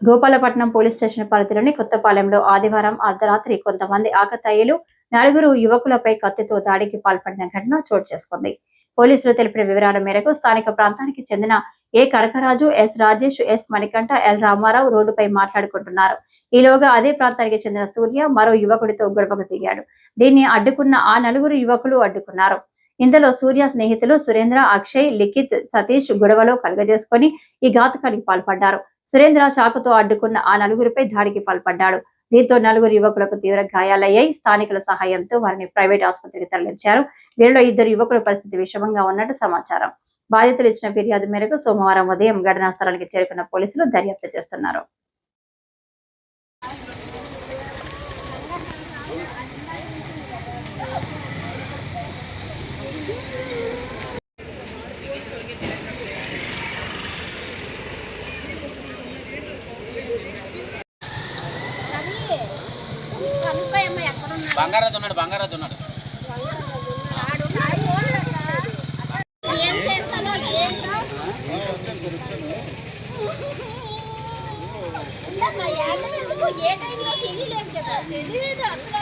Gopalapatnam police station పరిధిలోని కొత్తపాలెంలో ఆదివారం అర్ధరాత్రి కొంతమంది ఆకతాయిలు 4 యువకులపై కత్తితో దాడికి పాల్పడిన ఘటన చోటు చేసుకుంది. పోలీసులు తెలిపిన వివరాల మేరకు స్థానిక ప్రాంతానికి చెందిన A Kanakaraju, S Rajesh, S Manikanta, L Ramarao రోడ్డుపై మాట్లాడుకుంటున్నారు. ఈలోగా అదే ప్రాంతానికి చెందిన సూర్య మరో యువకుడితో గొడవకు దిగాడు. దీన్ని అడ్డుకున్న ఆ 4 యువకులు అడ్డుకున్నారు. ఇందులో సూర్య స్నేహితులు సురేంద్ర, అక్షయ్, లిఖిత్, సతీష్ గొడవలో కలుగజేసుకుని ఈ ఘాతుకానికి పాల్పడ్డారు. సురేంద్ర చాకుతో అడ్డుకున్న ఆ 4గురిపై దాడికి పాల్పడ్డాడు. దీంతో 4 యువకులకు తీవ్ర గాయాలయ్యాయి. స్థానికుల సహాయంతో వారిని ప్రైవేట్ ఆసుపత్రికి తరలించారు. వీరిలో 2 యువకుల పరిస్థితి విషమంగా ఉన్నట్టు సమాచారం. బాధితులు ఇచ్చిన ఫిర్యాదు మేరకు సోమవారం ఉదయం ఘటనా స్థలానికి చేరుకున్న పోలీసులు దర్యాప్తు చేస్తున్నారు. బంగారాజు ఉన్నాడు ఏ టైంలో తెలియలేదు కదా, తెలియదు అసలు.